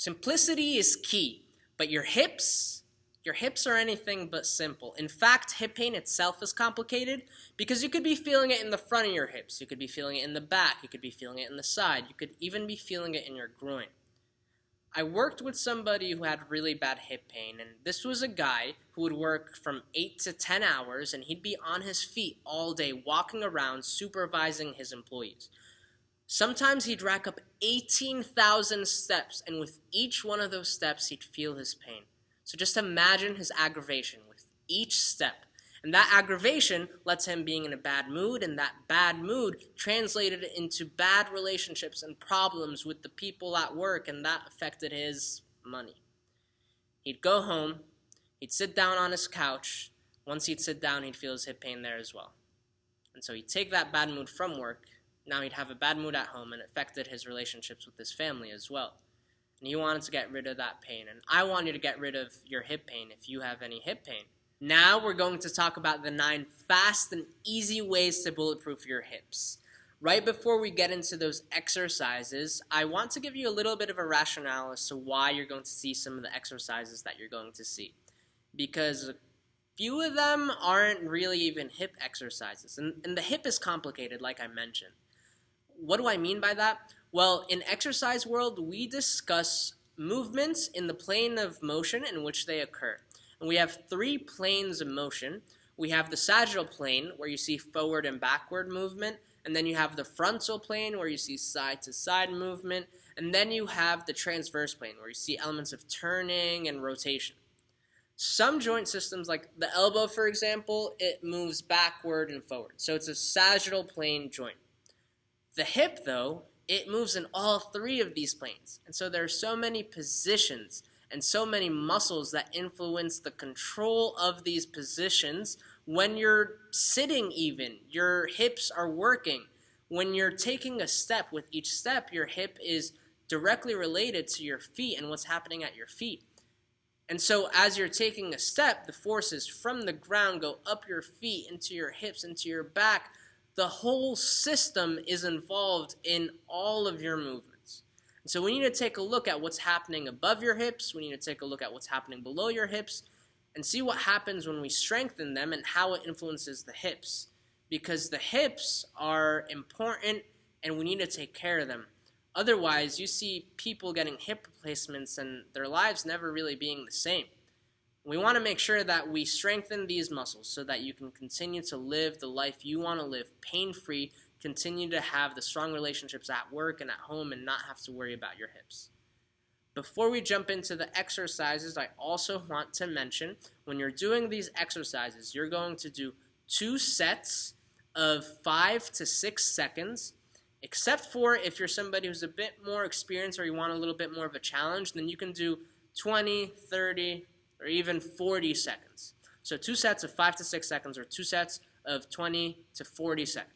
Simplicity is key, but your hips are anything but simple. In fact, hip pain itself is complicated because you could be feeling it in the front of your hips, you could be feeling it in the back, you could be feeling it in the side, you could even be feeling it in your groin. I worked with somebody who had really bad hip pain, and this was a guy who would work from 8 to 10 hours, and he'd be on his feet all day walking around supervising his employees. Sometimes he'd rack up 18,000 steps, and with each one of those steps, he'd feel his pain. So just imagine his aggravation with each step. And that aggravation lets him being in a bad mood, and that bad mood translated into bad relationships and problems with the people at work, and that affected his money. He'd go home, he'd sit down on his couch. Once he'd sit down, he'd feel his hip pain there as well. And so he'd take that bad mood from work. Now he'd have a bad mood at home, and it affected his relationships with his family as well. And he wanted to get rid of that pain. And I want you to get rid of your hip pain if you have any hip pain. Now we're going to talk about the 9 fast and easy ways to bulletproof your hips. Right before we get into those exercises, I want to give you a little bit of a rationale as to why you're going to see some of the exercises that you're going to see. Because a few of them aren't really even hip exercises. And the hip is complicated, like I mentioned. What do I mean by that? Well, in exercise world, we discuss movements in the plane of motion in which they occur. And we have 3 planes of motion. We have the sagittal plane, where you see forward and backward movement. And then you have the frontal plane, where you see side-to-side movement. And then you have the transverse plane, where you see elements of turning and rotation. Some joint systems, like the elbow, for example, it moves backward and forward. So it's a sagittal plane joint. The hip, though, it moves in all 3 of these planes. And so there are so many positions and so many muscles that influence the control of these positions. When you're sitting even, your hips are working. When you're taking a step, with each step, your hip is directly related to your feet and what's happening at your feet. And so as you're taking a step, the forces from the ground go up your feet, into your hips, into your back. The whole system is involved in all of your movements. And so we need to take a look at what's happening above your hips. We need to take a look at what's happening below your hips and see what happens when we strengthen them and how it influences the hips. Because the hips are important and we need to take care of them. Otherwise, you see people getting hip replacements and their lives never really being the same. We want to make sure that we strengthen these muscles so that you can continue to live the life you want to live pain-free, continue to have the strong relationships at work and at home, and not have to worry about your hips. Before we jump into the exercises, I also want to mention when you're doing these exercises, you're going to do 2 sets of 5 to 6 seconds, except for if you're somebody who's a bit more experienced or you want a little bit more of a challenge, then you can do 20, 30, or even 40 seconds. So 2 sets of 5 to 6 seconds, or 2 sets of 20 to 40 seconds.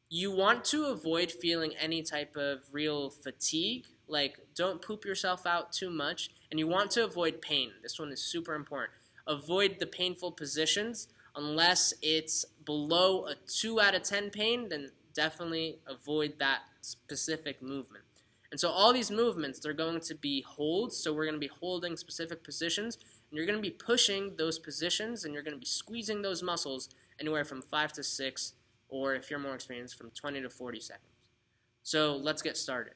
You want to avoid feeling any type of real fatigue, like don't poop yourself out too much, and you want to avoid pain. This one is super important. Avoid the painful positions. Unless it's below a 2 out of 10 pain, then definitely avoid that specific movement. And so all these movements, they're going to be holds, so we're going to be holding specific positions, and you're going to be pushing those positions, and you're going to be squeezing those muscles anywhere from 5 to 6, or if you're more experienced, from 20 to 40 seconds. So let's get started.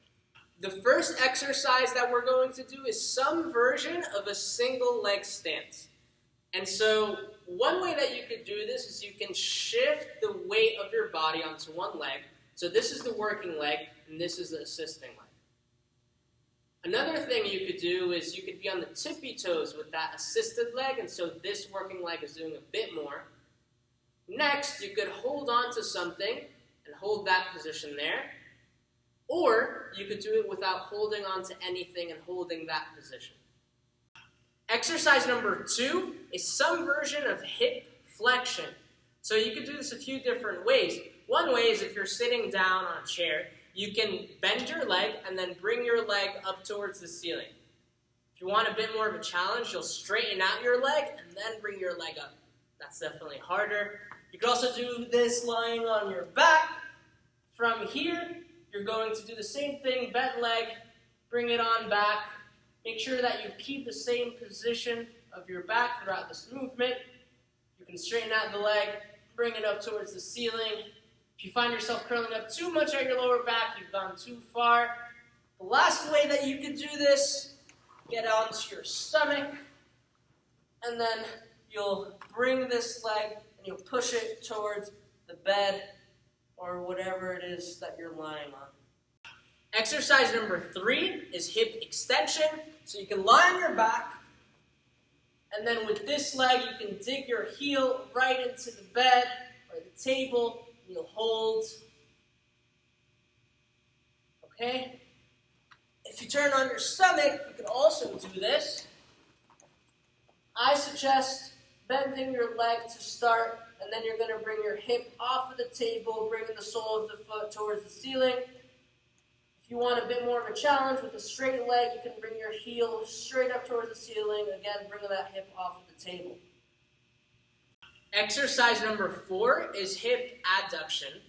The first exercise that we're going to do is some version of a single leg stance. And so one way that you could do this is you can shift the weight of your body onto one leg. So this is the working leg, and this is the assisting leg. Another thing you could do is you could be on the tippy toes with that assisted leg, and so this working leg is doing a bit more. Next, you could hold on to something and hold that position there, or you could do it without holding on to anything and holding that position. Exercise number 2 is some version of hip flexion. So you could do this a few different ways. One way is if you're sitting down on a chair, you can bend your leg and then bring your leg up towards the ceiling. If you want a bit more of a challenge, you'll straighten out your leg and then bring your leg up. That's definitely harder. You can also do this lying on your back. From here, you're going to do the same thing, bent leg, bring it on back, Make sure that you keep the same position of your back throughout this movement. You can straighten out the leg, bring it up towards the ceiling. If you find yourself curling up too much at your lower back, you've gone too far. The last way that you can do this, get onto your stomach, and then you'll bring this leg and you'll push it towards the bed or whatever it is that you're lying on. Exercise number 3 is hip extension. So you can lie on your back, and then with this leg, you can dig your heel right into the bed or the table, and you'll hold. Okay? If you turn on your stomach, you can also do this. I suggest bending your leg to start, and then you're going to bring your hip off of the table, bringing the sole of the foot towards the ceiling. If you want a bit more of a challenge with a straight leg, you can bring your heel straight up towards the ceiling, again, bringing that hip off of the table. Exercise number 4 is hip adduction.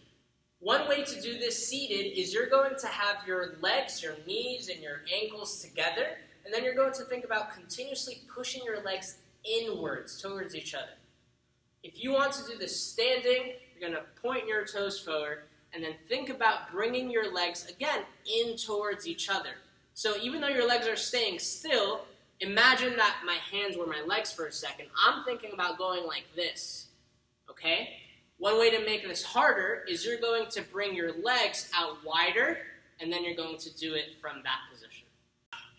One way to do this seated is you're going to have your legs, your knees, and your ankles together, and then you're going to think about continuously pushing your legs inwards towards each other. If you want to do this standing, you're going to point your toes forward, and then think about bringing your legs, again, in towards each other. So even though your legs are staying still, imagine that my hands were my legs for a second. I'm thinking about going like this, okay? One way to make this harder is you're going to bring your legs out wider, and then you're going to do it from that position.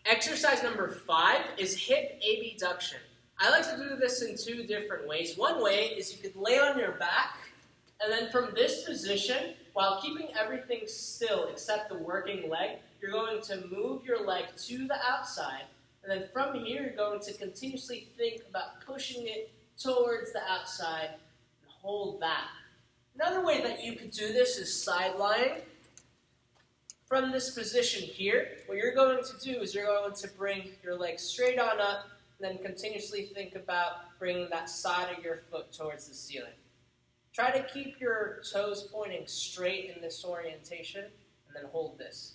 Exercise number 5 is hip abduction. I like to do this in 2 different ways. One way is you could lay on your back, and then from this position, while keeping everything still except the working leg, you're going to move your leg to the outside, and then from here, you're going to continuously think about pushing it towards the outside and hold that. Another way that you could do this is side lying. From this position here, what you're going to do is you're going to bring your leg straight on up, and then continuously think about bringing that side of your foot towards the ceiling. Try to keep your toes pointing straight in this orientation, and then hold this.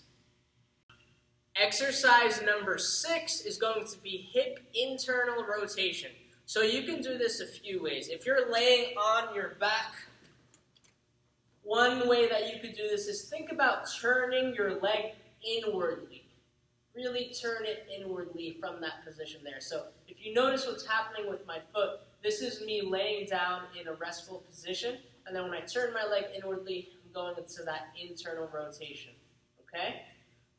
Exercise number 6 is going to be hip internal rotation. So you can do this a few ways. If you're laying on your back, one way that you could do this is think about turning your leg inwardly. Really turn it inwardly from that position there. So if you notice what's happening with my foot, this is me laying down in a restful position, and then when I turn my leg inwardly, I'm going into that internal rotation, okay?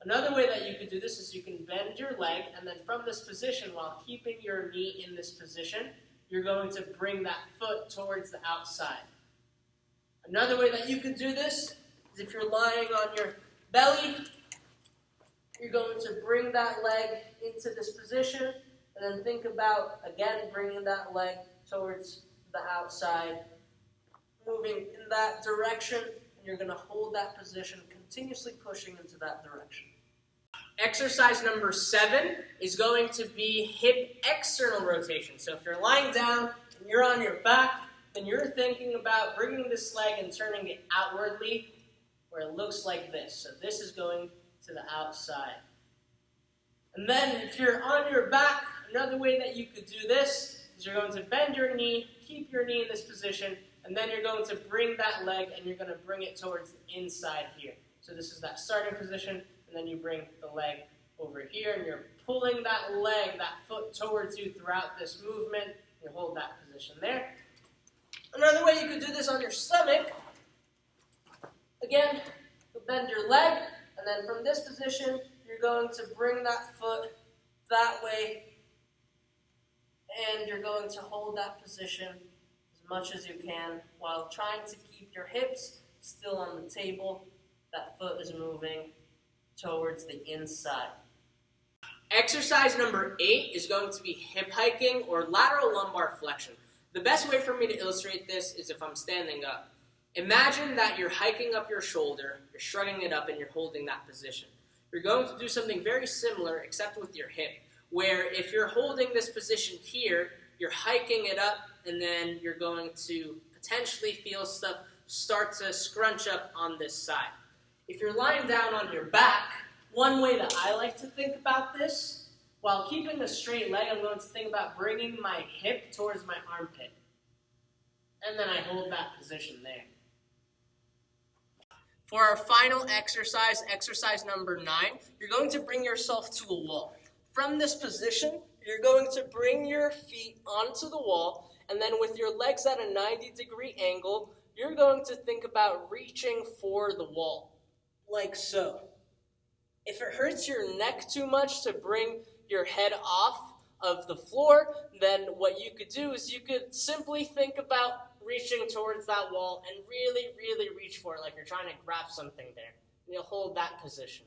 Another way that you could do this is you can bend your leg, and then from this position, while keeping your knee in this position, you're going to bring that foot towards the outside. Another way that you could do this is if you're lying on your belly, you're going to bring that leg into this position, and then think about, again, bringing that leg towards the outside, moving in that direction, and you're going to hold that position, continuously pushing into that direction. Exercise number 7 is going to be hip external rotation. So if you're lying down and you're on your back, then you're thinking about bringing this leg and turning it outwardly, where it looks like this. So this is going to the outside. And then if you're on your back, another way that you could do this is you're going to bend your knee, keep your knee in this position, and then you're going to bring that leg and you're going to bring it towards the inside here. So this is that starting position, and then you bring the leg over here, and you're pulling that leg, that foot towards you throughout this movement. You hold that position there. Another way you could do this on your stomach, again, you bend your leg, and then from this position, you're going to bring that foot that way, and you're going to hold that position as much as you can while trying to keep your hips still on the table. That foot is moving towards the inside. Exercise number 8 is going to be hip hiking or lateral lumbar flexion. The best way for me to illustrate this is if I'm standing up. Imagine that you're hiking up your shoulder, you're shrugging it up, and you're holding that position. You're going to do something very similar except with your hip, where if you're holding this position here, you're hiking it up, and then you're going to potentially feel stuff start to scrunch up on this side. If you're lying down on your back, one way that I like to think about this, While keeping a straight leg, I'm going to think about bringing my hip towards my armpit. And then I hold that position there. For our final exercise, exercise number 9, you're going to bring yourself to a wall. From this position, you're going to bring your feet onto the wall, and then with your legs at a 90-degree angle, you're going to think about reaching for the wall, like so. If it hurts your neck too much to bring your head off of the floor, then what you could do is you could simply think about reaching towards that wall and really, really reach for it like you're trying to grab something there. You'll hold that position.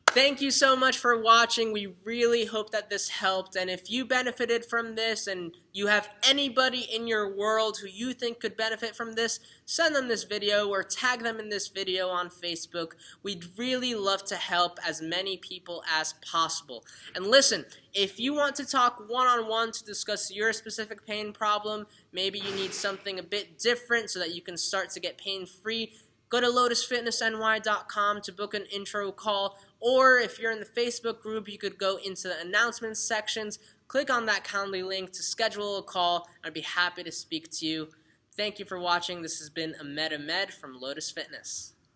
Thank you so much for watching. We really hope that this helped, and if you benefited from this and you have anybody in your world who you think could benefit from this, send them this video or tag them in this video on Facebook. We'd really love to help as many people as possible. And listen, if you want to talk one-on-one to discuss your specific pain problem, maybe you need something a bit different so that you can start to get pain-free, go to lotusfitnessny.com to book an intro call, or if you're in the Facebook group, you could go into the announcements sections, click on that Calendly link to schedule a call. I'd be happy to speak to you. Thank you for watching. This has been Ahmed from Lotus Fitness.